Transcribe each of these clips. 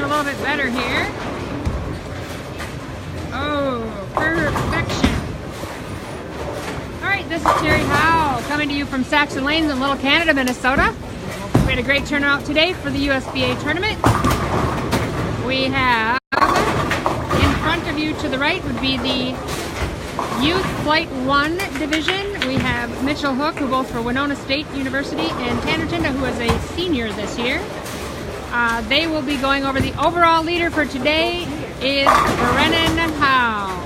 a little bit better here. Oh, perfection. All right, this is Terry Howe coming to you from Saxon Lanes in Little Canada, Minnesota. We had a great turnout today for the USBA tournament. We have, in front of you to the right would be the Youth Flight 1 division. We have Mitchell Hook, who both for Winona State University, and Tanner Tinda, who is a senior this year. They will be going over the overall leader for today is Brennan Howe.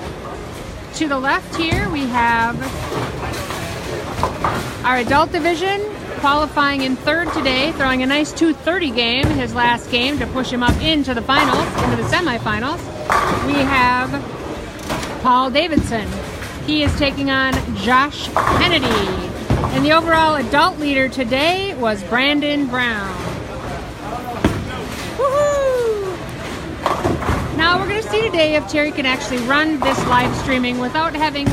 To the left here we have our adult division qualifying in third today, throwing a nice 2:30 game, his last game, to push him up into the finals, into the semifinals. We have Paul Davidson. He is taking on Josh Kennedy. And the overall adult leader today was Brandon Brown. Woohoo! Now we're going to see today if Terry can actually run this live streaming without having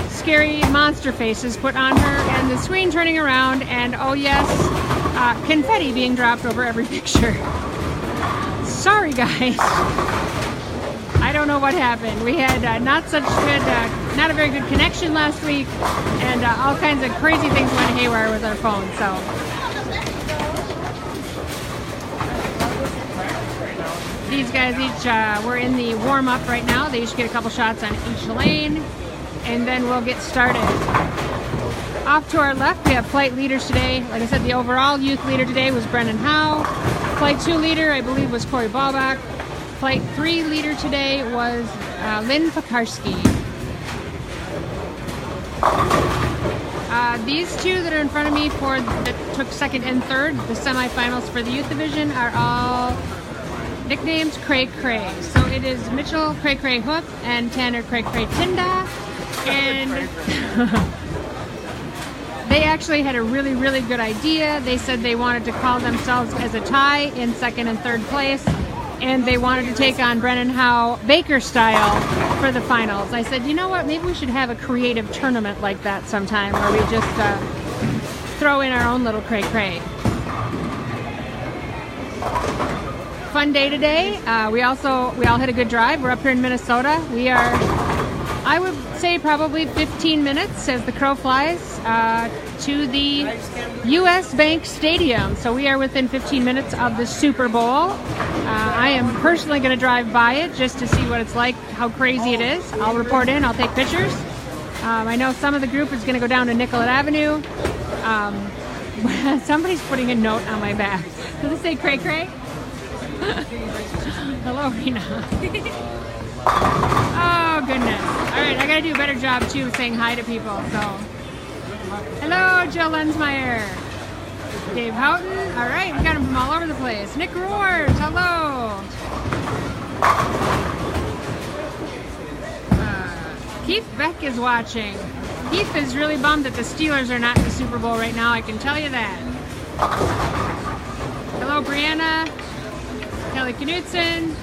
scary monster faces put on her and the screen turning around and, oh yes, confetti being dropped over every picture. Sorry guys. I don't know what happened. We had not a very good connection last week, and all kinds of crazy things went haywire with our phone. So these guys each we're in the warm up right now. They each get a couple shots on each lane, and then we'll get started. Off to our left, we have flight leaders today. Like I said, the overall youth leader today was Brennan Howe. Flight 2 leader, I believe, was Corey Ballbach. Flight 3 leader today was Lynn Pekarski. These two that are in front of me that took second and third, the semifinals for the youth division, are all nicknamed Cray Cray. So it is Mitchell Cray Cray Hook and Tanner Cray Cray Tinda. And they actually had a really, really good idea. They said they wanted to call themselves as a tie in second and third place. And they wanted to take on Brennan Howe Baker style for the finals. I said, you know what, maybe we should have a creative tournament like that sometime where we just throw in our own little cray-cray. Fun day today. We all had a good drive. We're up here in Minnesota. We are, I would say, probably 15 minutes as the crow flies to the US Bank Stadium. So we are within 15 minutes of the Super Bowl. I am personally going to drive by it just to see what it's like, how crazy it is. I'll report in, I'll take pictures. I know some of the group is going to go down to Nicollet Avenue. Somebody's putting a note on my back. Does it say cray cray? Hello, Rena. Oh, goodness. All right, I got to do a better job, too, saying hi to people. So, hello, Joe Lensmeyer. Dave Houghton. All right, we got them from all over the place. Nick Roars, hello. Keith Beck is watching. Keith is really bummed that the Steelers are not in the Super Bowl right now, I can tell you that. Hello, Brianna. Kelly Knudsen.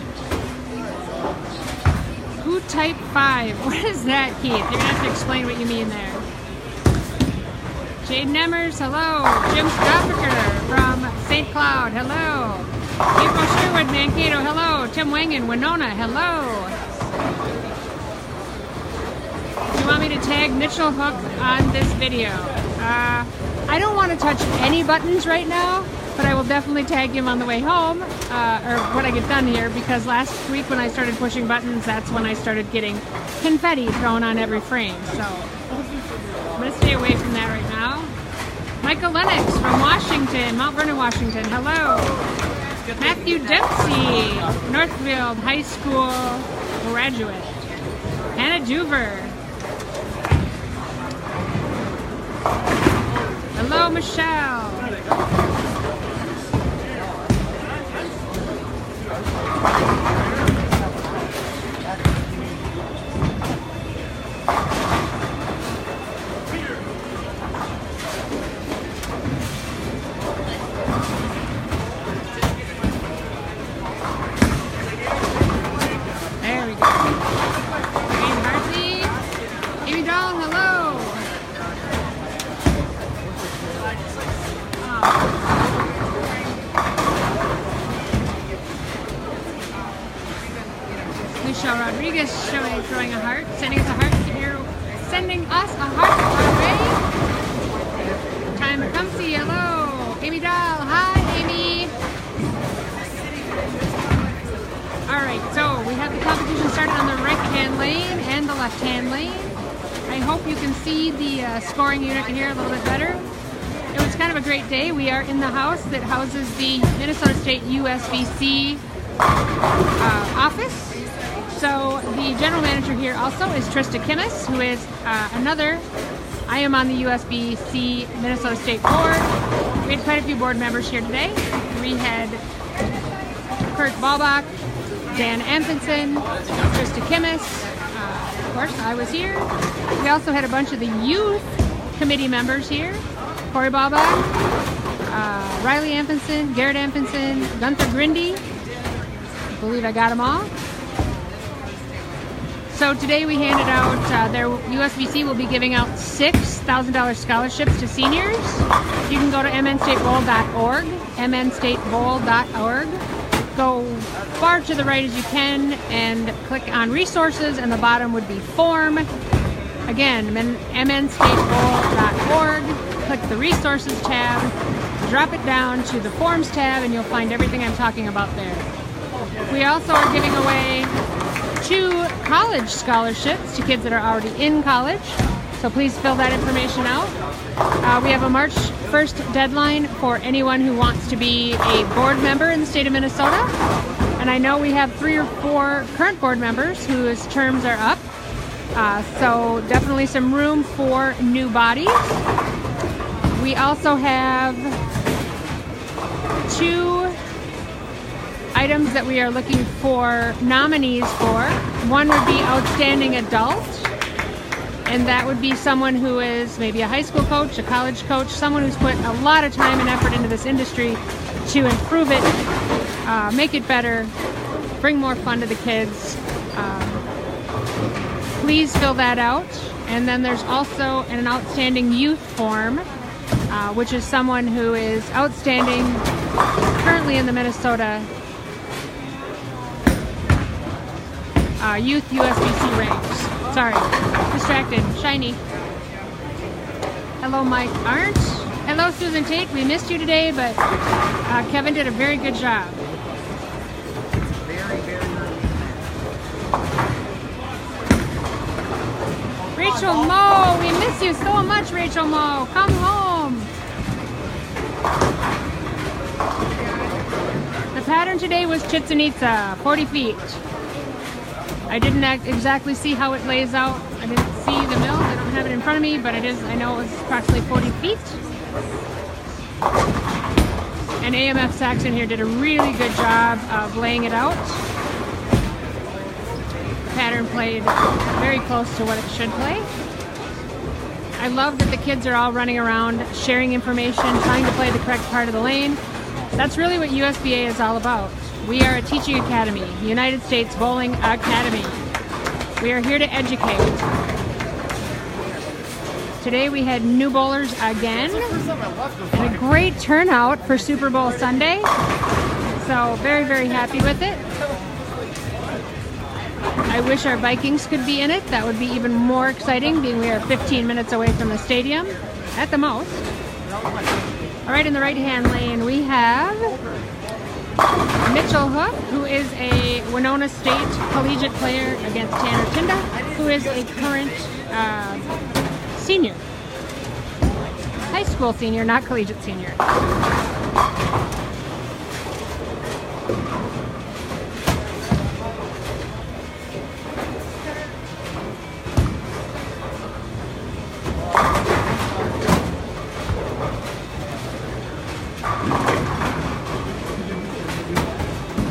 Who Type 5? What is that, Keith? You're going to have to explain what you mean there. Jade Nemmers, hello. Jim Straffiker from St. Cloud, hello. April Sherwood, Mankato, hello. Tim Wangan, Winona, hello. Do you want me to tag Mitchell Hook on this video? I don't want to touch any buttons right now, but I will definitely tag him on the way home, or when I get done here, because last week when I started pushing buttons, that's when I started getting confetti thrown on every frame. So I'm going to stay away from that right now. Michael Lennox from Washington, Mount Vernon, Washington. Hello. Matthew Dempsey, Northfield High School graduate. Hannah Duver. Hello, Michelle. Rodriguez throwing a heart, sending us a heart. Sending us a heart our way. Time to come see. Hello, Amy Dahl. Hi, Amy. All right, so we have the competition started on the right-hand lane and the left-hand lane. I hope you can see the scoring unit here a little bit better. It was kind of a great day. We are in the house that houses the Minnesota State USBC office. So the general manager here also is Trista Kimmis, who is I am on the USBC Minnesota State board. We had quite a few board members here today. We had Kurt Balbach, Dan Anfinson, Trista Kimmis, of course I was here. We also had a bunch of the youth committee members here. Corey Balbach, Riley Anfinson, Garrett Anfinson, Gunther Grindy. I believe I got them all. So today we handed out, USBC will be giving out $6,000 scholarships to seniors. You can go to mnstatebowl.org, mnstatebowl.org. Go far to the right as you can and click on resources, and the bottom would be form. Again, mnstatebowl.org, click the resources tab, drop it down to the forms tab, and you'll find everything I'm talking about there. We also are giving away 2 college scholarships to kids that are already in college, so please fill that information out. We have a March 1st deadline for anyone who wants to be a board member in the state of Minnesota, and I know we have 3 or 4 current board members whose terms are up, so definitely some room for new bodies. We also have 2 items that we are looking for nominees for. One would be outstanding adult, and that would be someone who is maybe a high school coach, a college coach, someone who's put a lot of time and effort into this industry to improve it, make it better, bring more fun to the kids. Please fill that out. And then there's also an outstanding youth form, which is someone who is outstanding currently in the Minnesota Youth USBC ranks. Sorry, distracted. Shiny. Hello, Mike Arndt. Hello, Susan Tate. We missed you today, but Kevin did a very good job. Rachel Moe, we miss you so much, Rachel Moe. Come home. The pattern today was Chichen Itza, 40 feet. I didn't exactly see how it lays out. I didn't see the mill. I don't have it in front of me, but I know it was approximately 40 feet. And AMF Saxon here did a really good job of laying it out. The pattern played very close to what it should play. I love that the kids are all running around, sharing information, trying to play the correct part of the lane. That's really what USBA is all about. We are a teaching academy, United States Bowling Academy. We are here to educate. Today we had new bowlers again, and a great turnout for Super Bowl Sunday. So very, very happy with it. I wish our Vikings could be in it. That would be even more exciting, being we are 15 minutes away from the stadium, at the most. All right, in the right-hand lane we have Mitchell Hook, who is a Winona State collegiate player, against Tanner Tinda, who is a current senior. High school senior, not collegiate senior.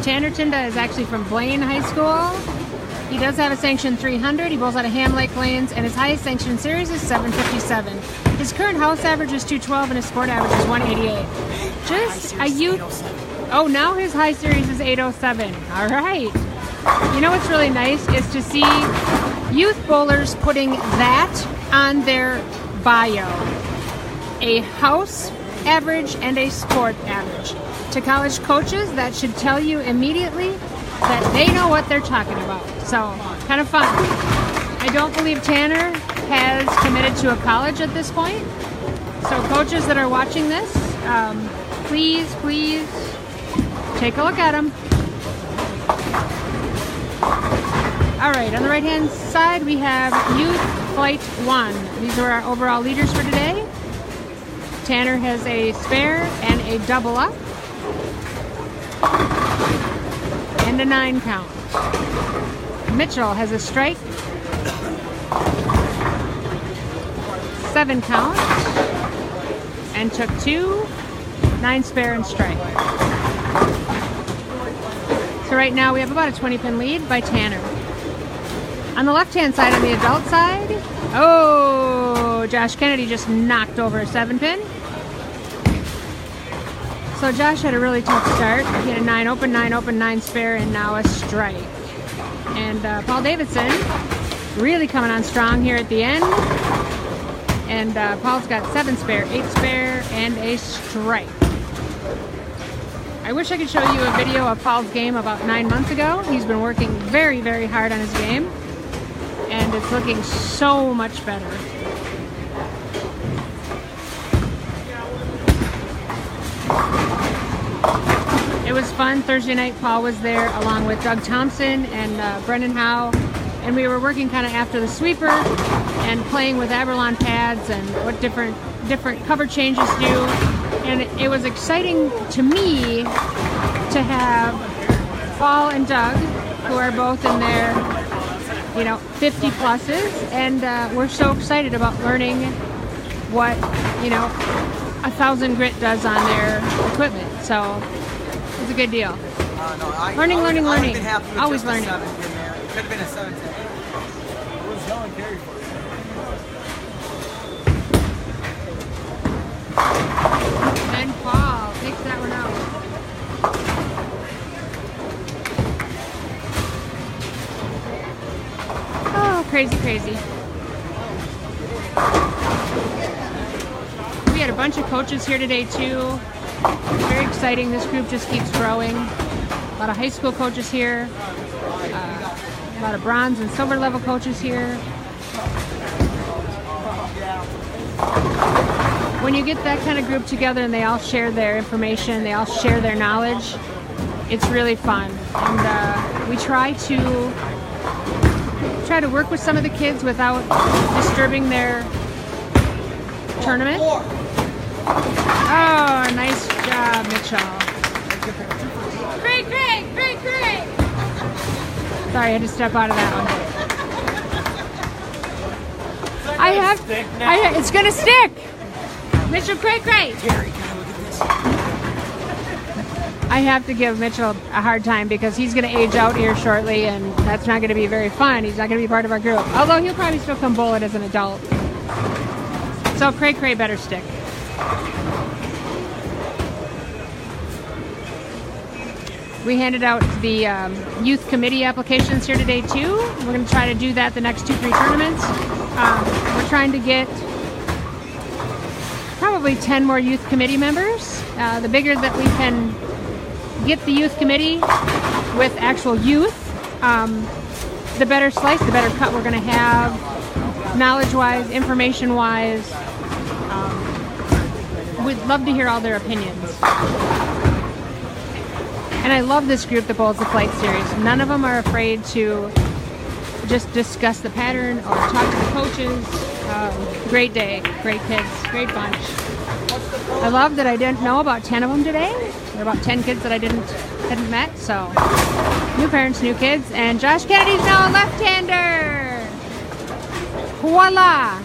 Tanner Tinda is actually from Blaine High School. He does have a sanction 300. He bowls out of Ham Lake Lanes, and his highest sanction series is 757. His current house average is 212, and his sport average is 188. Just a youth. Oh, now his high series is 807. All right. You know what's really nice is to see youth bowlers putting that on their bio. A house average and a sport average. To college coaches, that should tell you immediately that they know what they're talking about. So, kind of fun. I don't believe Tanner has committed to a college at this point. So coaches that are watching this, please take a look at him. All right, on the right-hand side, we have Youth Flight 1. These are our overall leaders for today. Tanner has a spare and a double up. And a 9 count. Mitchell has a strike. 7 count. And took 2, 9 spare and strike. So right now we have about a 20-pin lead by Tanner. On the left-hand side, on the adult side, oh, Josh Kennedy just knocked over a 7-pin. So Josh had a really tough start. He had a 9 open, 9 spare, and now a strike. And Paul Davidson really coming on strong here at the end. And Paul's got 7 spare, 8 spare, and a strike. I wish I could show you a video of Paul's game about 9 months ago. He's been working very, very hard on his game. And it's looking so much better. It was fun. Thursday night, Paul was there along with Doug Thompson and Brendan Howe. And we were working kind of after the sweeper and playing with Aberlon pads and what different cover changes do. And it was exciting to me to have Paul and Doug, who are both in their 50 pluses, and we're so excited about learning what 1000 Grit does on their equipment. So it's a good deal. Learning. Always learning. It could have been a 7-10. It was going carry for it. And Paul takes that one out. Oh, crazy. We had a bunch of coaches here today too. Very exciting. This group just keeps growing. A lot of high school coaches here. A lot of bronze and silver level coaches here. When you get that kind of group together and they all share their information, they all share their knowledge, it's really fun. And we try to work with some of the kids without disturbing their tournament. Oh, nice job, Mitchell. Great. Sorry, I had to step out of that one. It's gonna stick. Mitchell, great. I have to give Mitchell a hard time because he's going to age out here shortly, and that's not going to be very fun. He's not going to be part of our group. Although he'll probably still come bowl it as an adult. So Cray better stick. We handed out the youth committee applications here today too. We're going to try to do that the next 2-3 tournaments. We're trying to get probably 10 more youth committee members. The bigger that we can get the youth committee with actual youth, the better slice, the better cut we're going to have, knowledge-wise, information-wise. We'd love to hear all their opinions. And I love this group that bowls the flight series. None of them are afraid to just discuss the pattern or talk to the coaches. Great day, great kids, great bunch. I love that I didn't know about 10 of them today. There are about 10 kids that I hadn't met, so new parents, new kids, and Josh Kennedy's now a left-hander. Voila!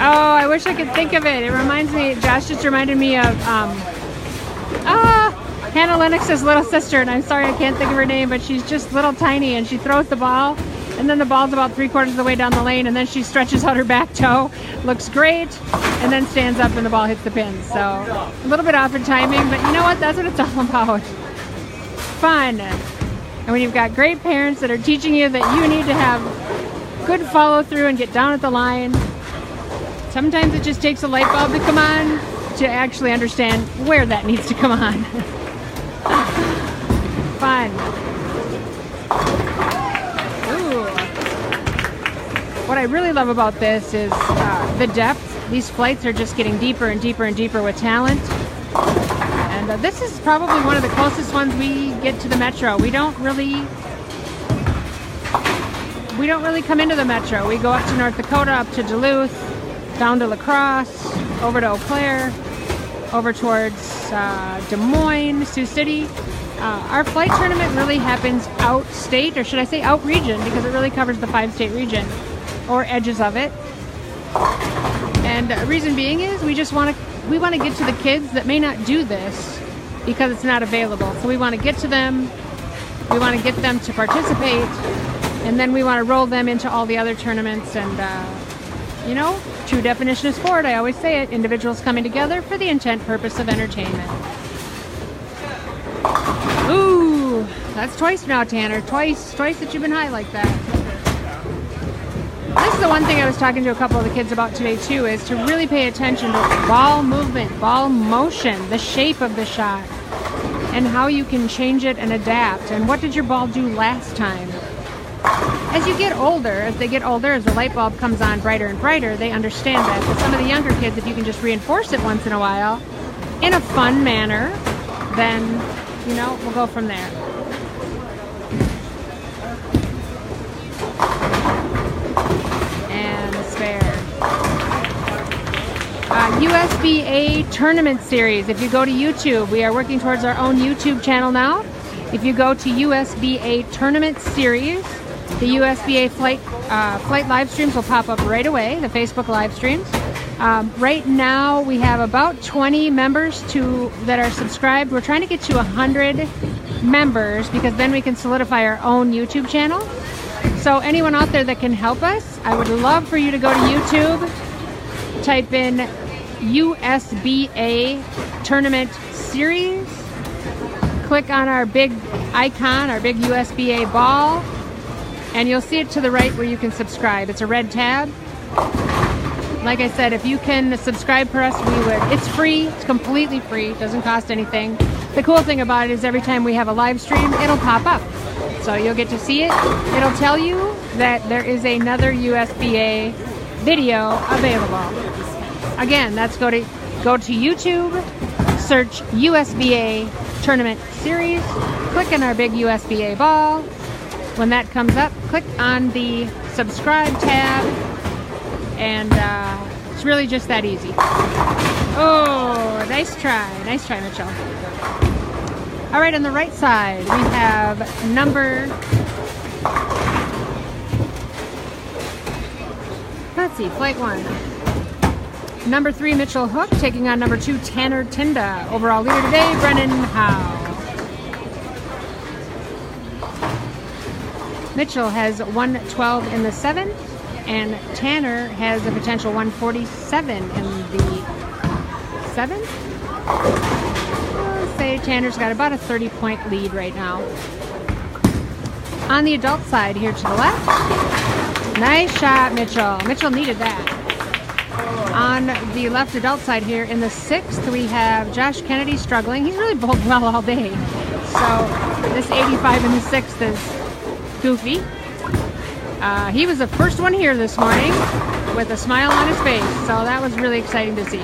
Oh, I wish I could think of it. It reminds me, Josh just reminded me of Hannah Lennox's little sister, and I'm sorry I can't think of her name, but she's just little tiny, and she throws the ball, and then the ball's about 3/4 of the way down the lane, and then she stretches out her back toe, looks great, and then stands up and the ball hits the pins. So a little bit off in timing, but you know what? That's what it's all about. Fun. And when you've got great parents that are teaching you that you need to have good follow through and get down at the line, Sometimes it just takes a light bulb to come on to actually understand where that needs to come on. Fun. Ooh. What I really love about this is the depth. These flights are just getting deeper and deeper and deeper with talent. And this is probably one of the closest ones we get to the metro. We don't really come into the metro. We go up to North Dakota, up to Duluth, down to La Crosse, over to Eau Claire, over towards Des Moines, Sioux City. Our flight tournament really happens out-state, or should I say out-region, because it really covers the 5-state region, or edges of it. And the reason being is we want to get to the kids that may not do this because it's not available. So we want to get to them, we want to get them to participate, and then we want to roll them into all the other tournaments. And you know, true definition of sport, I always say it, individuals coming together for the intent purpose of entertainment. Ooh, that's twice now, Tanner. Twice that you've been high like that. This is the one thing I was talking to a couple of the kids about today too, is to really pay attention to ball movement, ball motion, the shape of the shot, and how you can change it and adapt. And what did your ball do last time? As you get older, as they get older, as the light bulb comes on brighter and brighter, they understand that. But some of the younger kids, if you can just reinforce it once in a while, in a fun manner, then, you know, we'll go from there. USBA Tournament Series. If you go to YouTube, we are working towards our own YouTube channel now. If you go to USBA Tournament Series, the USBA flight live streams will pop up right away, the Facebook live streams. Right now we have about 20 members that are subscribed. We're trying to get to 100 members because then we can solidify our own YouTube channel. So anyone out there that can help us, I would love for you to go to YouTube, type in USBA Tournament Series, click on our big icon, our big USBA ball, and you'll see it to the right where you can subscribe. It's a red tab. Like I said, if you can subscribe for us, we would. It's free. It's completely free. It doesn't cost anything. The cool thing about it is every time we have a live stream, it'll pop up. So you'll get to see it. It'll tell you that there is another USBA video available. Again, that's go to YouTube, search USBA Tournament Series, click on our big USBA ball. When that comes up, click on the subscribe tab, and it's really just that easy. Oh, nice try, Mitchell. All right, on the right side, we have flight 1. Number 3, Mitchell Hook, taking on number 2, Tanner Tinda. Overall leader today, Brennan Howe. Mitchell has 112 in the 7th, and Tanner has a potential 147 in the 7th. I'll say Tanner's got about a 30-point lead right now. On the adult side here to the left, nice shot, Mitchell. Mitchell needed that. On the left adult side here in the 6th, we have Josh Kennedy struggling. He's really bowled well all day. So this 85 in the 6th is goofy. He was the first one here this morning with a smile on his face. So that was really exciting to see.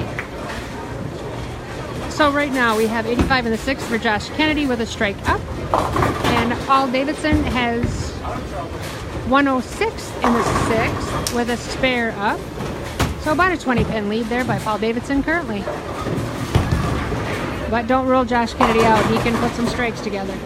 So right now we have 85 in the 6th for Josh Kennedy with a strike up. And Paul Davidson has 106 in the 6th with a spare up. So about a 20-pin lead there by Paul Davidson currently. But don't rule Josh Kennedy out. He can put some strikes together.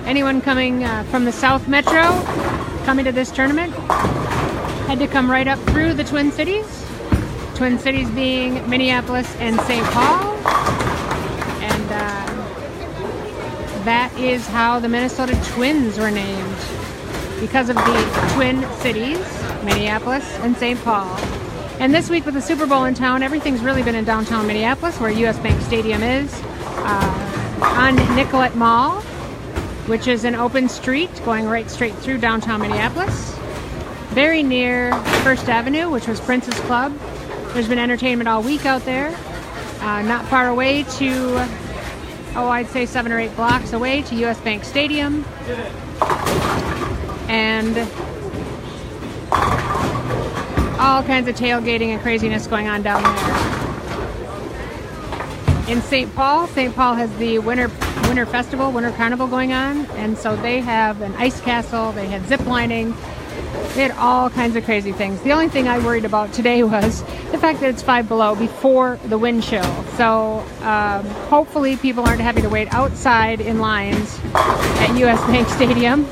Anyone coming from the South Metro, coming to this tournament, had to come right up through the Twin Cities. Twin Cities being Minneapolis and St. Paul. And that is how the Minnesota Twins were named. Because of the Twin Cities, Minneapolis and St. Paul. And this week with the Super Bowl in town, everything's really been in downtown Minneapolis, where US Bank Stadium is, on Nicollet Mall, which is an open street going right straight through downtown Minneapolis. Very near First Avenue, which was Prince's Club. There's been entertainment all week out there. Not far away to, I'd say 7 or 8 blocks away to US Bank Stadium. And all kinds of tailgating and craziness going on down there. In St. Paul has the Winter Festival, Winter Carnival going on, and so they have an ice castle, they had zip lining, they had all kinds of crazy things. The only thing I worried about today was the fact that it's 5 below before the wind chill. So hopefully people aren't having to wait outside in lines at US Bank Stadium.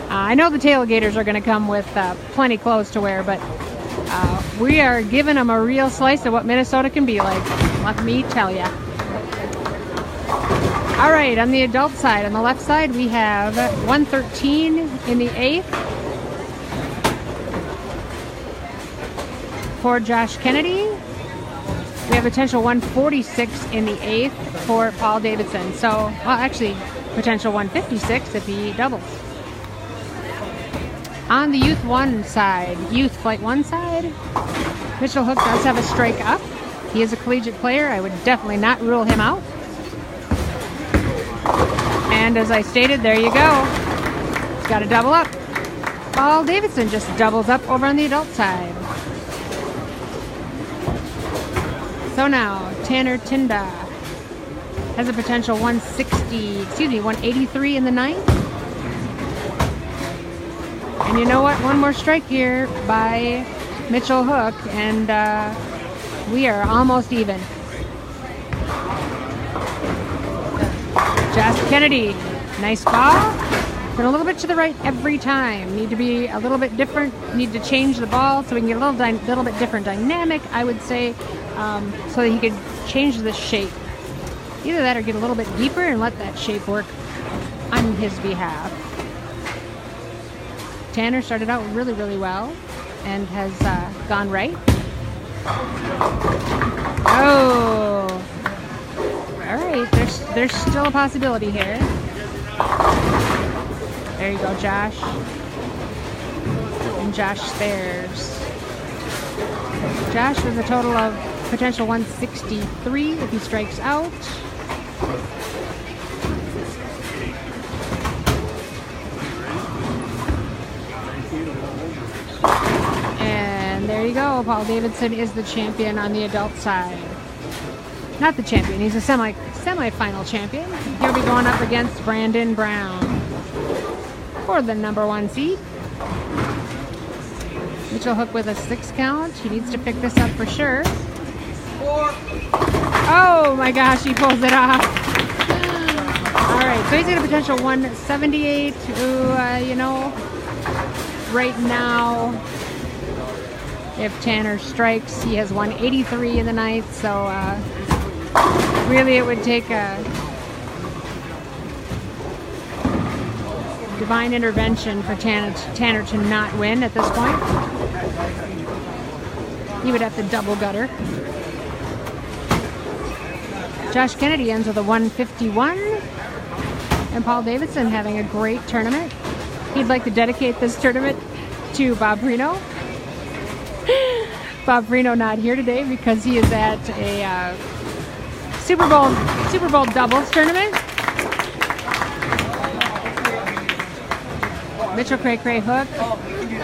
I know the tailgaters are going to come with plenty clothes to wear, but we are giving them a real slice of what Minnesota can be like. Let me tell ya. All right, on the adult side, on the left side, we have 113 in the 8th for Josh Kennedy. We have potential 146 in the 8th for Paul Davidson. So, well, actually, potential 156 if he doubles. On the Youth 1 side, Youth Flight 1 side, Mitchell Hook does have a strike up. He is a collegiate player. I would definitely not rule him out. And as I stated, there you go. He's got to double up. Paul Davidson just doubles up over on the adult side. So now, Tanner Tinda has a potential 183 in the 9th. And you know what? One more strike here by Mitchell Hook, and we are almost even. Josh Kennedy, nice ball. But a little bit to the right every time. Need to be a little bit different. Need to change the ball so we can get a little bit different dynamic, I would say, so that he could change the shape. Either that or get a little bit deeper and let that shape work on his behalf. Tanner started out really, really well and has gone right. Oh! All right, there's still a possibility here. There you go, Josh. And Josh spares. Josh with a total of potential 163 if he strikes out. And there you go. Paul Davidson is the champion on the adult side. Not the champion. He's a semi-final champion. He'll be going up against Brandon Brown for the #1 seed. Mitchell Hook with a 6 count. He needs to pick this up for sure. 4. Oh my gosh, he pulls it off. All right, so he's got a potential 178. You know, right now, if Tanner strikes, he has 183 in the 9th. So really, it would take a divine intervention for Tanner to not win at this point. He would have to double gutter. Josh Kennedy ends with a 151. And Paul Davidson having a great tournament. He'd like to dedicate this tournament to Bob Reno. Bob Reno not here today because he is at a Super Bowl doubles tournament. Mitchell Cray Cray Hook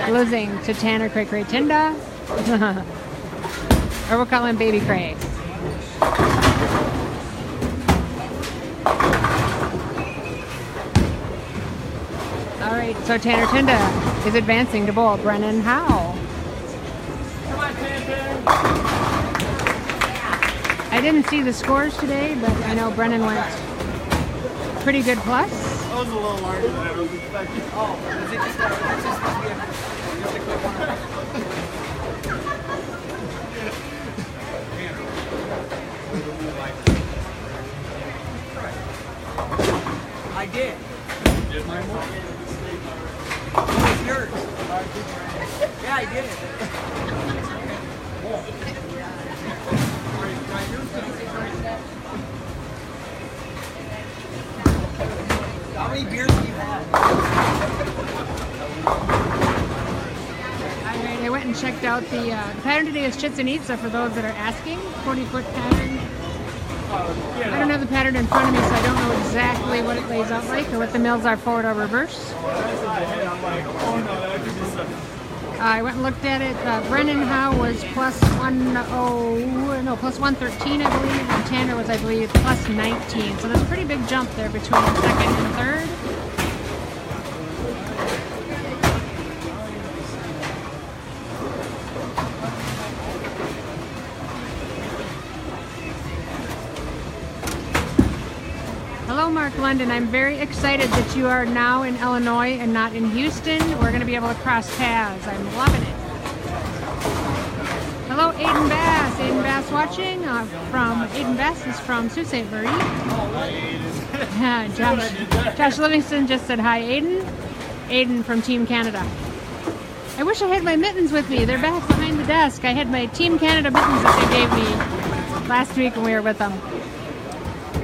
losing to Tanner Cray Cray Tinda. Or we'll call him Baby Cray. All right, so Tanner Tinda is advancing to bowl Brennan Howe. I didn't see the scores today, but I know Brennan went pretty good plus. That was a little larger than I was expecting. Oh, is it just supposed to be a quick one? I did. It was yours. Yeah, I did it. many beers have you had? Alright, I went and checked out the pattern today is Chichen Itza for those that are asking. 40-foot pattern. I don't have the pattern in front of me, so I don't know exactly what it lays out like or what the mills are forward or reverse. I went and looked at it. Brennan Howe was plus 113, I believe, and Tanner was, I believe, plus 19. So there's a pretty big jump there between second and third. Hello, Mark London. I'm very excited that you are now in Illinois and not in Houston. We're going to be able to cross paths. I'm loving it. Hello, Aiden Bass. Aiden Bass watching. Aiden Bass is from Sault Ste. Marie. Josh Livingston just said hi, Aiden. Aiden from Team Canada. I wish I had my mittens with me. They're back behind the desk. I had my Team Canada mittens that they gave me last week when we were with them.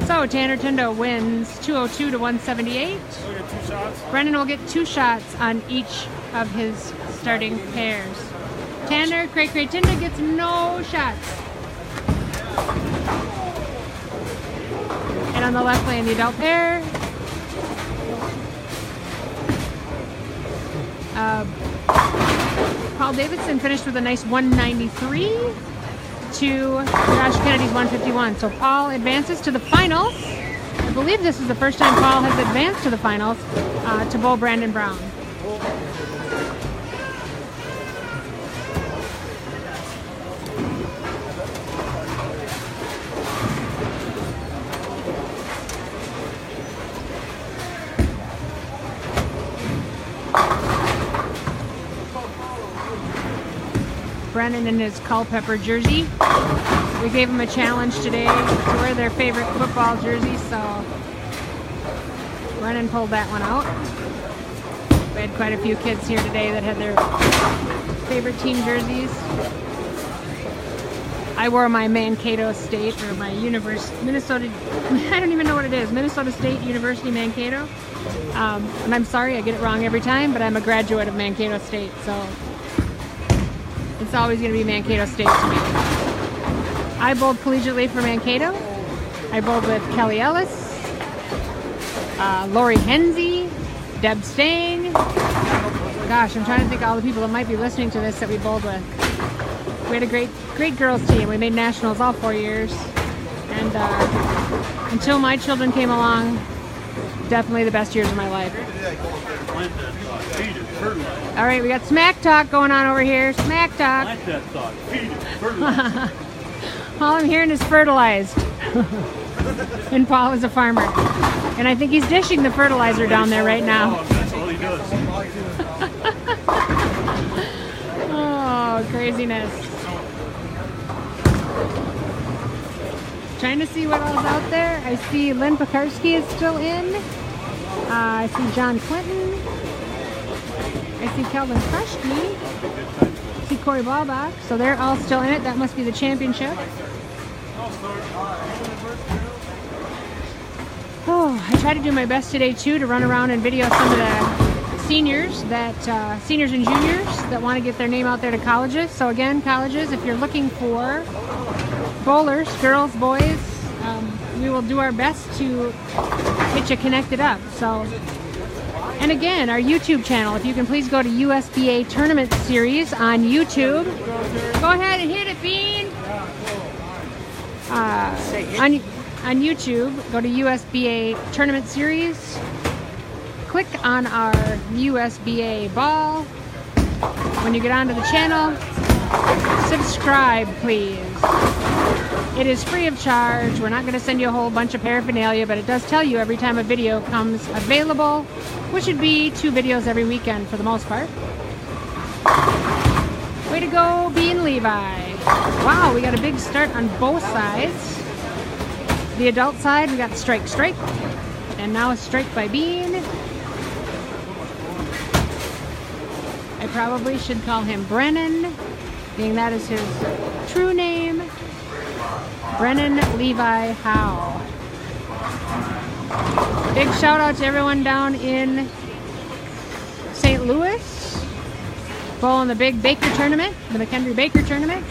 So Tanner Tindo wins 202 to 178. Brennan will get 2 shots on each of his starting pairs. Tanner Cray Tinda gets no shots. And on the left lane, the adult pair. Paul Davidson finished with a nice 193 to Josh Kennedy's 151. So Paul advances to the finals. I believe this is the first time Paul has advanced to the finals to bowl Brandon Brown. Brennan in his Culpepper jersey. We gave him a challenge today to wear their favorite football jersey, so Brennan pulled that one out. We had quite a few kids here today that had their favorite team jerseys. I wore my Mankato State, or my Minnesota, I don't even know what it is, Minnesota State University Mankato. And I'm sorry, I get it wrong every time, but I'm a graduate of Mankato State, so it's always going to be Mankato State to me. I bowled collegiately for Mankato. I bowled with Kelly Ellis, Lori Hensey, Deb Stang. Gosh, I'm trying to think of all the people that might be listening to this that we bowled with. We had a great girls team. We made nationals all 4 years. And until my children came along, definitely the best years of my life. All right, we got smack talk going on over here. Smack talk. All I'm hearing is fertilized. And Paul is a farmer. And I think he's dishing the fertilizer down there right now. That's all he does. Oh, craziness. Trying to see what else out there. I see Lynn Pekarski is still in. I see John Clinton. I see Kelvin Krushke. I see Corey Balbach. So they're all still in it. That must be the championship. Oh, I try to do my best today too to run around and video some of the seniors seniors and juniors that want to get their name out there to colleges. So again, colleges, if you're looking for bowlers, girls, boys, we will do our best to get you connected up. So, and again, our YouTube channel, if you can please go to USBA Tournament Series on YouTube. Go ahead and hit it, Bean. On YouTube, go to USBA Tournament Series. Click on our USBA ball. When you get onto the channel, subscribe, please. It is free of charge. We're not going to send you a whole bunch of paraphernalia, but it does tell you every time a video comes available, which would be 2 videos every weekend for the most part. Way to go, Bean Levi. Wow, we got a big start on both sides. The adult side, we got strike, and now a strike by Bean. I probably should call him Brennan, being that is his true name. Brennan Levi Howe. Big shout out to everyone down in St. Louis, bowling the big Baker tournament, the McHenry Baker tournament.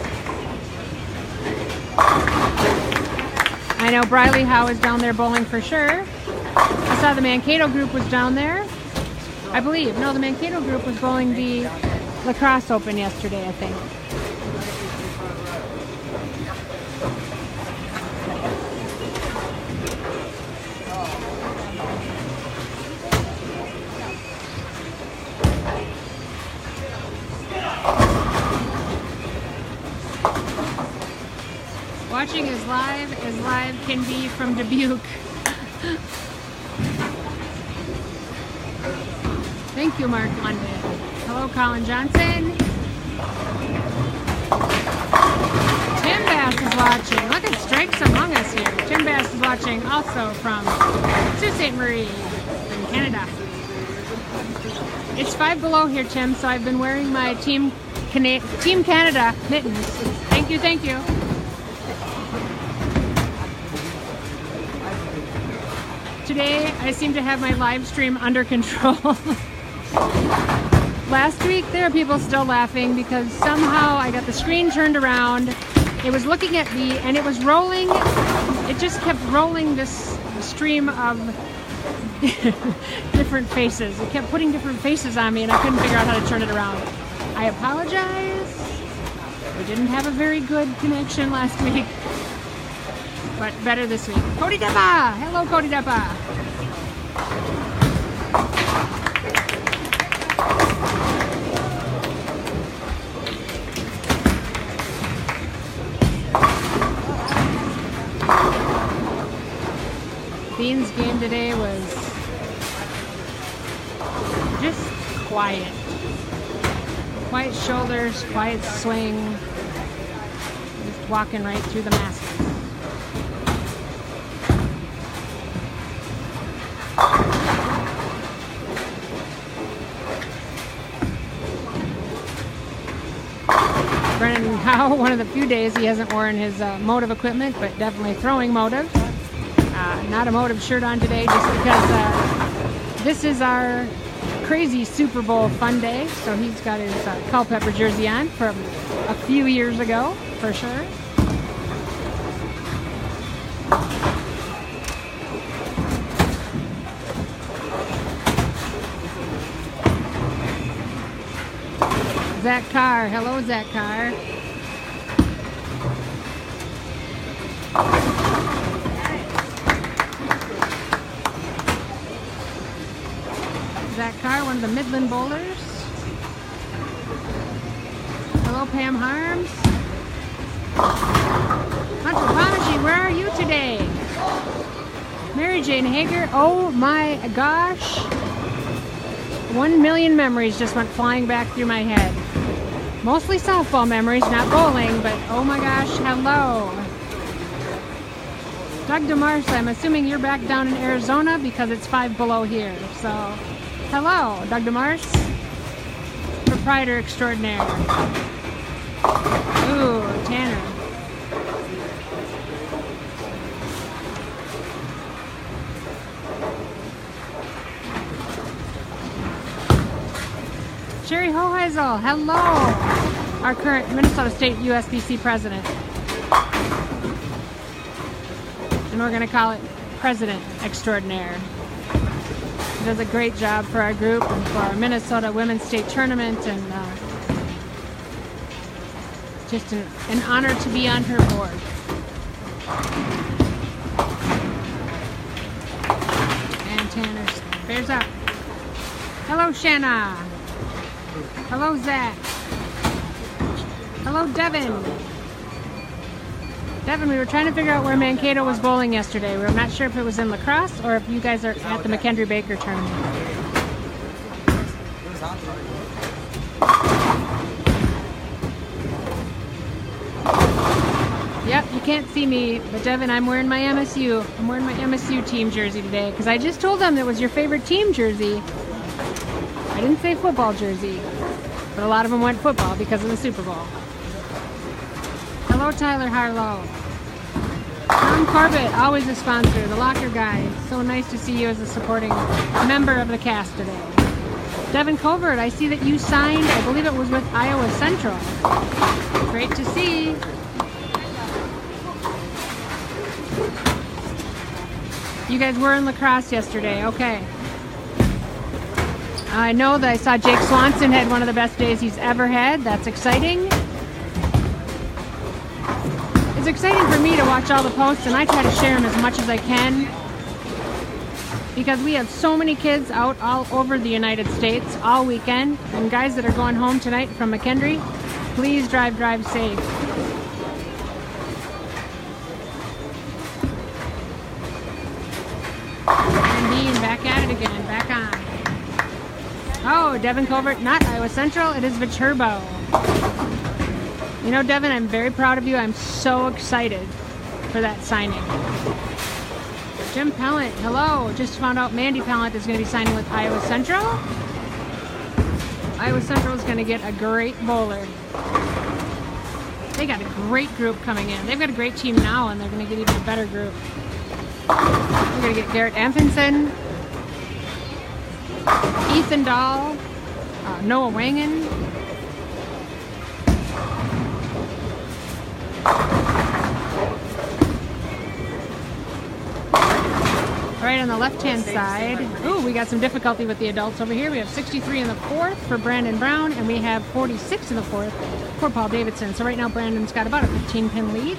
I know Briley Howe is down there bowling for sure. I saw the Mankato group was down there, I believe. No, the Mankato group was bowling the Lacrosse Open yesterday, I think. Watching as live can be from Dubuque. Thank you, Mark London. Hello, Colin Johnson. Tim Bass is watching. Look at Strikes among us here. Tim Bass is watching also from Sault Ste. Marie in Canada. It's 5 below here, Tim, so I've been wearing my Team Canada mittens. Thank you, thank you. Today, I seem to have my live stream under control. Last week, there are people still laughing because somehow I got the screen turned around. It was looking at me and it was rolling. It just kept rolling this stream of different faces. It kept putting different faces on me and I couldn't figure out how to turn it around. I apologize. We didn't have a very good connection last week. But better this week. Cody Deppa! Hello, Cody Deppa! Bean's game today was just quiet. Quiet shoulders, quiet swing. Just walking right through the Masters. Brennan Howe, one of the few days he hasn't worn his motive equipment, but definitely throwing motive. Not a motive shirt on today just because this is our crazy Super Bowl fun day. So he's got his Culpepper jersey on from a few years ago, for sure. Zach Carr. Hello, Zach Carr. Zach Carr, one of the Midland bowlers. Hello, Pam Harms. Hunter Pomashi, where are you today? Mary Jane Hager. Oh my gosh. 1 million memories just went flying back through my head. Mostly softball memories, not bowling, but oh my gosh, hello. Doug DeMarce, I'm assuming you're back down in Arizona because it's 5 below here. So, hello, Doug DeMarce, proprietor extraordinaire. Ooh, Tanner. Sherry Hoheisel, hello, our current Minnesota State USBC president. And we're going to call it President Extraordinaire. He does a great job for our group and for our Minnesota Women's State Tournament, and just an honor to be on her board. And Tanner bears up. Hello, Shanna. Hello, Zach. Hello, Devin. Devin, we were trying to figure out where Mankato was bowling yesterday. We were not sure if it was in Lacrosse or if you guys are at the McHenry Baker tournament. Yep, you can't see me, but Devin, I'm wearing my MSU. I'm wearing my MSU team jersey today because I just told them it was your favorite team jersey. I didn't say football jersey, but a lot of them went football because of the Super Bowl. Hello, Tyler Harlow. Tom Corbett, always a sponsor, the locker guy. So nice to see you as a supporting member of the cast today. Devin Covert, I see that you signed, I believe it was with Iowa Central. Great to see. You guys were in lacrosse yesterday, okay. I know that I saw Jake Swanson had one of the best days he's ever had. That's exciting. It's exciting for me to watch all the posts, and I try to share them as much as I can because we have so many kids out all over the United States all weekend. And guys that are going home tonight from McKendree, please drive safe. And Dean back at it again, back on. Oh, Devin Covert, not Iowa Central, it is Viterbo. You know, Devin, I'm very proud of you. I'm so excited for that signing. Jim Pellant, hello. Just found out Mandy Pellant is going to be signing with Iowa Central. Iowa Central is going to get a great bowler. They got a great group coming in. They've got a great team now, and they're going to get even a better group. We're going to get Garrett Amfinson, Ethan Dahl, Noah Wangen. Right on the left-hand side. Ooh, we got some difficulty with the adults over here. We have 63 in the fourth for Brandon Brown, and we have 46 in the fourth for Paul Davidson. So right now Brandon's got about a 15-pin lead.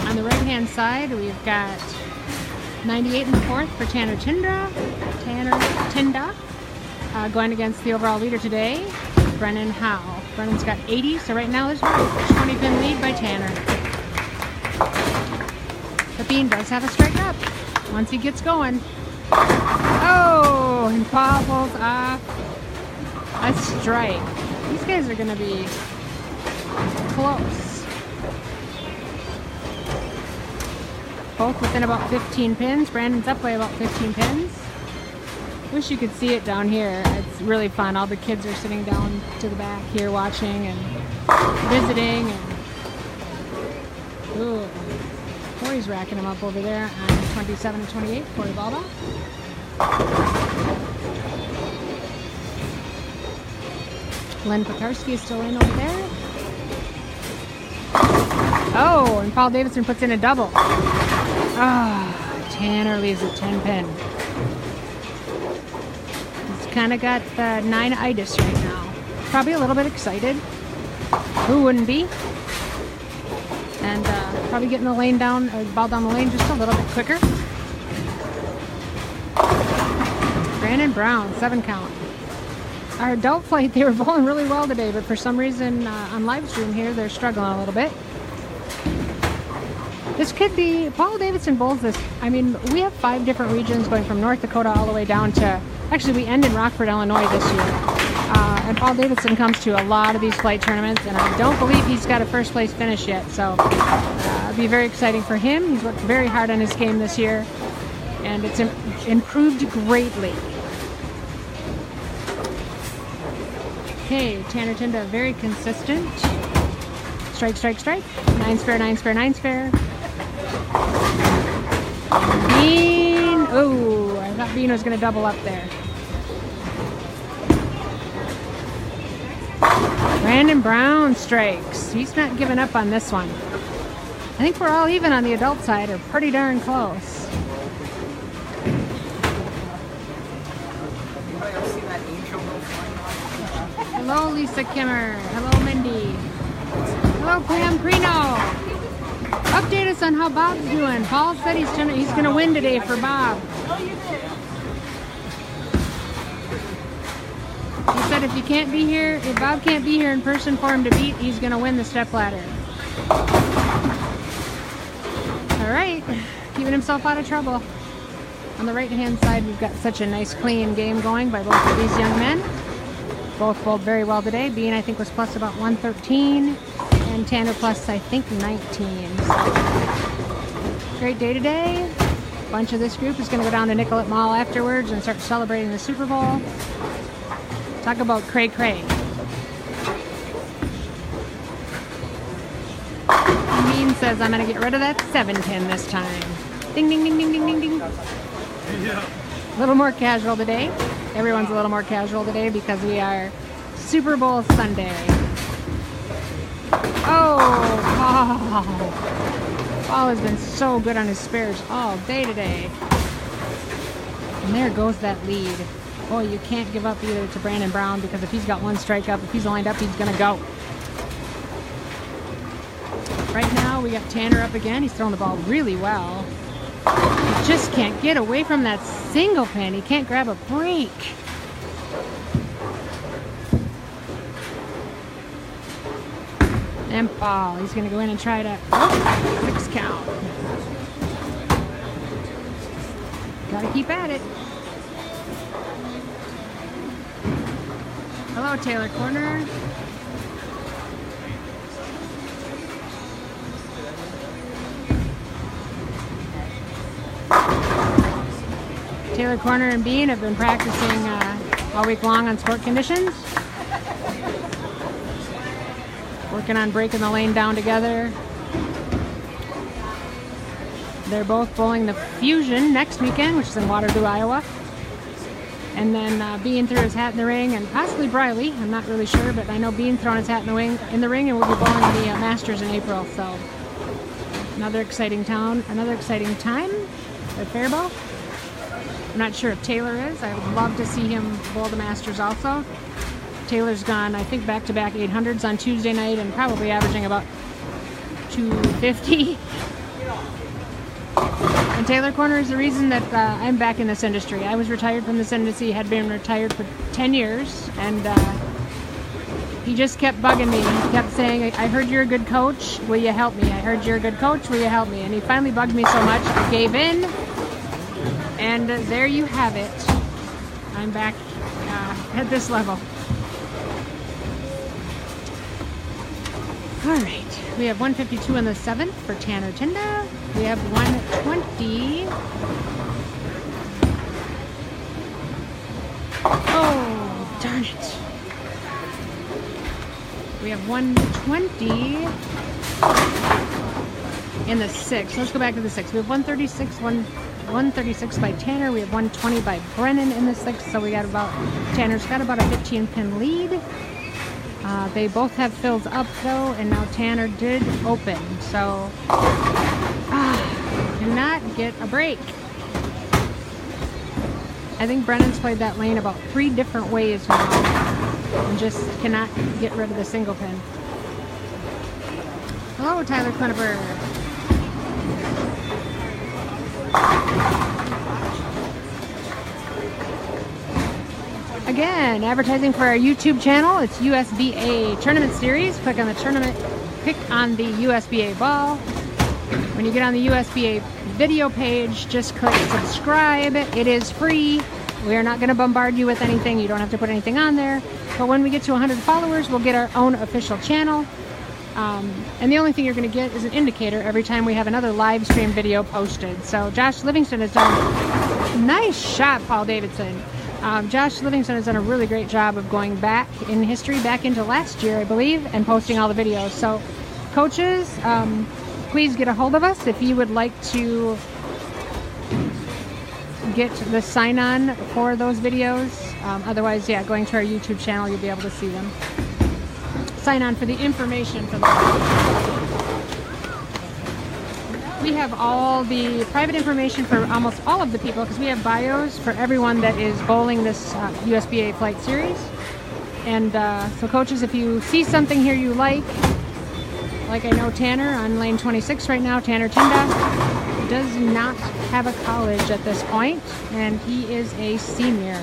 On the right-hand side, we've got 98 in the fourth for Tanner Tinda, going against the overall leader today, Brennan Howe. Brennan's got 80, so right now there's a 20-pin lead by Tanner. The Bean does have a strike up once he gets going. Oh, and Paul pulls off a strike. These guys are going to be close. Both within about 15 pins. Brandon's up by about 15 pins. Wish you could see it down here. It's really fun. All the kids are sitting down to the back here watching and visiting. And ooh, Corey's racking them up over there on 27 and 28. Corey Balba. Len Pekarski is still in over there. Oh, and Paul Davidson puts in a double. Ah, Tanner leaves a 10-pin. He's kind of got the 9-itis right now. Probably a little bit excited. Who wouldn't be? And probably getting the lane down, or the ball down the lane just a little bit quicker. Brandon Brown, 7 count. Our adult flight, they were bowling really well today, but for some reason on live stream here, they're struggling a little bit. This could be, Paul Davidson bowls this, I mean, we have 5 different regions going from North Dakota all the way down to, actually we end in Rockford, Illinois this year. And Paul Davidson comes to a lot of these flight tournaments, and I don't believe he's got a first place finish yet, so it'll be very exciting for him. He's worked very hard on his game this year, and it's improved greatly. Okay, Tanner Tinda, very consistent. Strike, strike, strike. 9 spare, 9 spare, 9 spare. Bean. Oh, I thought Bean was going to double up there. Brandon Brown strikes. He's not giving up on this one. I think we're all even on the adult side, or pretty darn close. Hello, Lisa Kimmer. Hello, Mindy. Hello, Pam Prino. Update us on how Bob's doing. Paul said he's gonna win today for Bob. He said if Bob can't be here in person for him to beat, he's gonna win the step ladder. All right, keeping himself out of trouble. On the right-hand side, we've got such a nice, clean game going by both of these young men. Both bowled very well today. Bean, I think, was plus about 113, and Tanner plus, I think, 19. So, great day today. A bunch of this group is going to go down to Nicollet Mall afterwards and start celebrating the Super Bowl. Talk about cray cray. Mean says I'm going to get rid of that 7 pin this time. Ding, ding, ding, ding, ding, ding, ding. Yeah. A little more casual today. Everyone's a little more casual today because we are Super Bowl Sunday. Oh, Paul has been so good on his spares all day today. And there goes that lead. Boy, you can't give up either to Brandon Brown because if he's got one strike up, if he's lined up, he's going to go. Right now, we got Tanner up again. He's throwing the ball really well. He just can't get away from that single pin. He can't grab a break. And Paul, he's going to go in and try to 6 count. Got to keep at it. Hello, Taylor Corner. Taylor Corner and Bean have been practicing all week long on sport conditions. Working on breaking the lane down together. They're both bowling the Fusion next weekend, which is in Waterloo, Iowa. And then Bean threw his hat in the ring, and possibly Briley. I'm not really sure, but I know Bean throwing his hat in the ring, and we'll be bowling the Masters in April. So another exciting time at Faribault. I'm not sure if Taylor is. I would love to see him bowl the Masters also. Taylor's gone, I think, back-to-back 800s on Tuesday night and probably averaging about 250. And Taylor Corner is the reason that I'm back in this industry. I was retired from this industry, had been retired for 10 years, and he just kept bugging me. He kept saying, I heard you're a good coach, will you help me? I heard you're a good coach, will you help me? And he finally bugged me so much, I gave in, and there you have it. I'm back at this level. All right, we have 152 in the 7th for Tanner Tinda. We have 120. Oh, darn it. We have 120 in the 6th. Let's go back to the 6th. We have 136 by Tanner. We have 120 by Brennan in the 6th. So we got Tanner's got about a 15-pin lead. They both have fills up though, and now Tanner did open, so cannot get a break. I think Brennan's played that lane about 3 different ways now and just cannot get rid of the single pin. Hello, Tyler Quinniver. Again, advertising for our YouTube channel. It's USBA Tournament Series. Click on the USBA ball. When you get on the USBA video page, just click subscribe. It is free. We are not going to bombard you with anything. You don't have to put anything on there. But when we get to 100 followers, we'll get our own official channel. And the only thing you're going to get is an indicator every time we have another live stream video posted. So Josh Livingston has done a nice shot, Paul Davidson. Josh Livingston has done a really great job of going back in history, back into last year, I believe, and posting all the videos. So, coaches, please get a hold of us if you would like to get the sign-on for those videos. Otherwise, yeah, going to our YouTube channel, you'll be able to see them. Sign on for the information for them. We have all the private information for almost all of the people because we have bios for everyone that is bowling this USBA flight series. And so coaches, if you see something here you like I know Tanner on lane 26 right now, Tanner Tinda, does not have a college at this point, and he is a senior.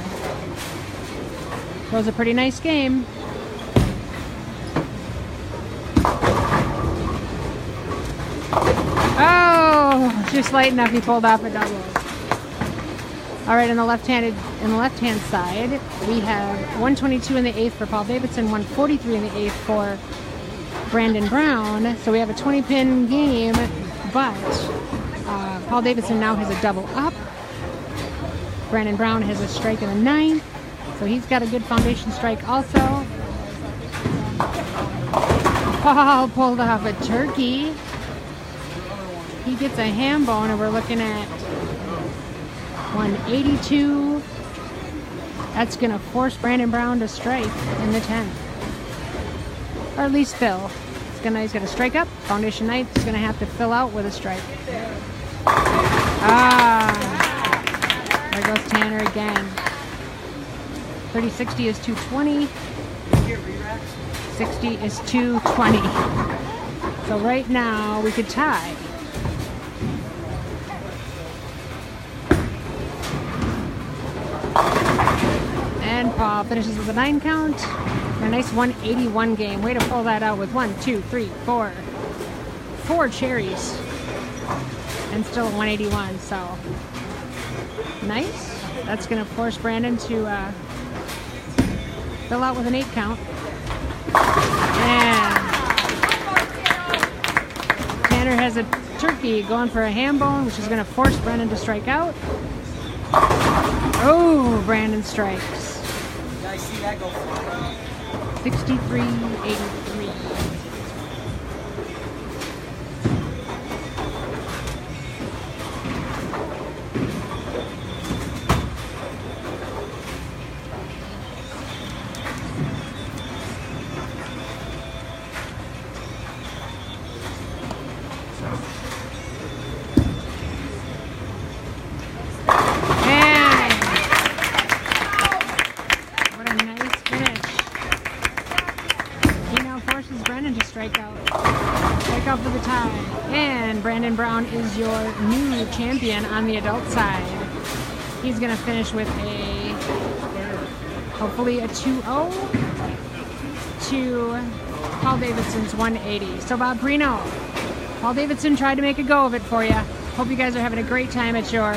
It was a pretty nice game. Oh, just light enough. He pulled off a double. All right, on the left-hand side, we have 122 in the 8th for Paul Davidson, 143 in the 8th for Brandon Brown. So we have a 20-pin game, but Paul Davidson now has a double up. Brandon Brown has a strike in the 9th. So he's got a good foundation strike also. Paul pulled off a turkey. He gets a ham bone, and we're looking at 182. That's going to force Brandon Brown to strike in the 10th. Or at least fill. He's going to strike up. Foundation Knight is going to have to fill out with a strike. There goes Tanner again. 30-60 is 220. 60 is 220. So right now we could tie. And Paul finishes with a 9 count. A nice 181 game. Way to pull that out with 1, 2, 3, 4. 4 cherries. And still a 181. So nice. That's going to force Brandon to fill out with an 8 count. And Tanner has a turkey going for a ham bone, which is going to force Brandon to strike out. Oh, Brandon strikes. You guys see that go flying? 63-83. For the tie. And Brandon Brown is your new champion on the adult side. He's going to finish with a, hopefully a 2-0 to Paul Davidson's 180. So Bob Perino, Paul Davidson tried to make a go of it for you. Hope you guys are having a great time at your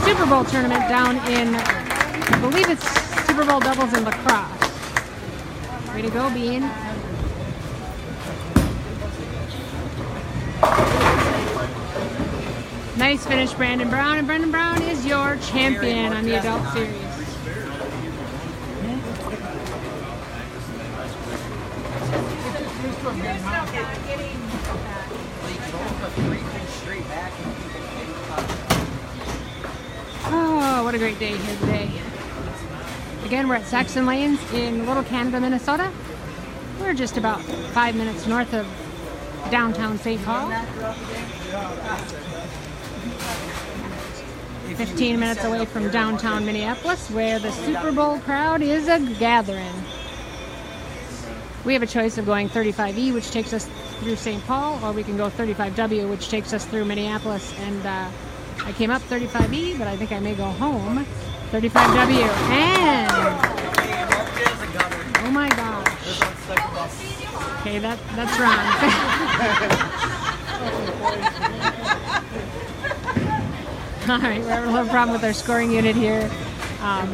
Super Bowl tournament down in, I believe it's Super Bowl doubles in lacrosse. Way to go, Bean. Nice finish, Brandon Brown, and Brandon Brown is your champion on the adult series. Oh, what a great day here today. Again, we're at Saxon Lanes in Little Canada, Minnesota. We're just about 5 minutes north of downtown St. Paul. 15 minutes away from downtown Minneapolis, where the Super Bowl crowd is a gathering. We have a choice of going 35E, which takes us through St. Paul, or we can go 35W, which takes us through Minneapolis. And I came up 35E, but I think I may go home 35W. And oh my gosh. Okay, that's wrong. All right, we're having a little problem with our scoring unit here. It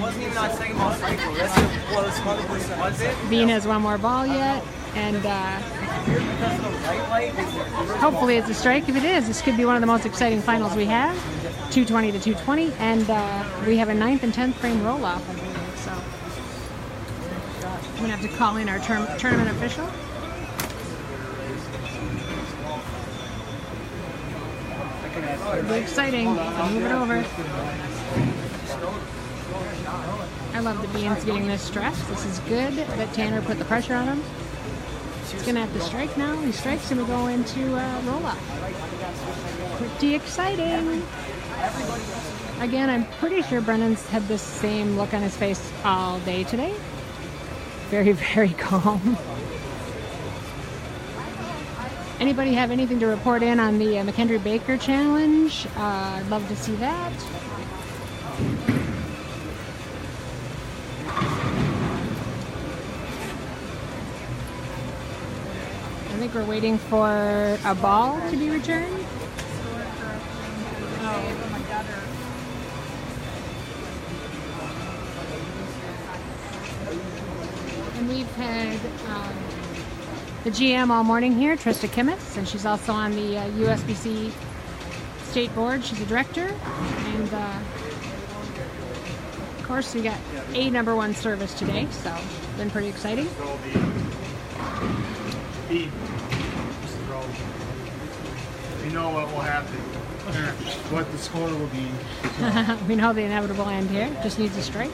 wasn't even on second ball cycle. That's close. 100%. Was it? Bean has one more ball yet, and hopefully it's a strike. If it is, this could be one of the most exciting finals we have. 220 to 220, and we have a 9th and 10th frame roll-off, I believe. So I'm gonna have to call in our tournament official. It'll be exciting. I'll move it over. I love the Beans getting this stress. This is good that Tanner put the pressure on him. He's going to have to strike now. He strikes and we go into roll-up. Pretty exciting. Again, I'm pretty sure Brennan's had this same look on his face all day today. Very, very calm. Anybody have anything to report in on the McKendry Baker Challenge? I'd love to see that. I think we're waiting for a ball to be returned. And we've had the GM all morning here, Trista Kimmis, and she's also on the USBC State Board. She's a director. And course, we got a #1 service today, so been pretty exciting. We know what will happen, what the score will be. So. We know the inevitable end here. Just needs a strike.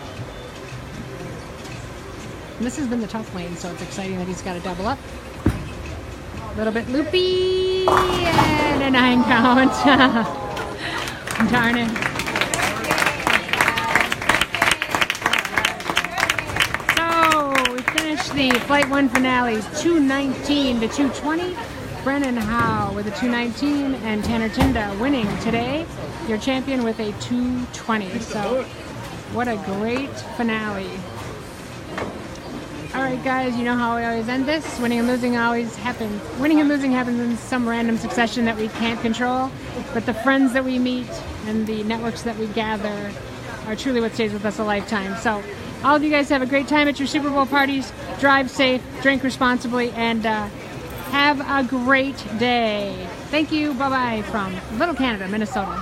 And this has been the tough lane, so it's exciting that he's got a double up. A little bit loopy, and a 9 count. Darn it. So we finished the Flight 1 finales 219 to 220. Brennan Howe with a 219 and Tanner Tinda winning today. Your champion with a 220. So what a great finale. Alright guys, you know how we always end this. Winning and losing always happens. Winning and losing happens in some random succession that we can't control. But the friends that we meet and the networks that we gather are truly what stays with us a lifetime. So all of you guys have a great time at your Super Bowl parties. Drive safe, drink responsibly, and have a great day. Thank you. Bye-bye from Little Canada, Minnesota.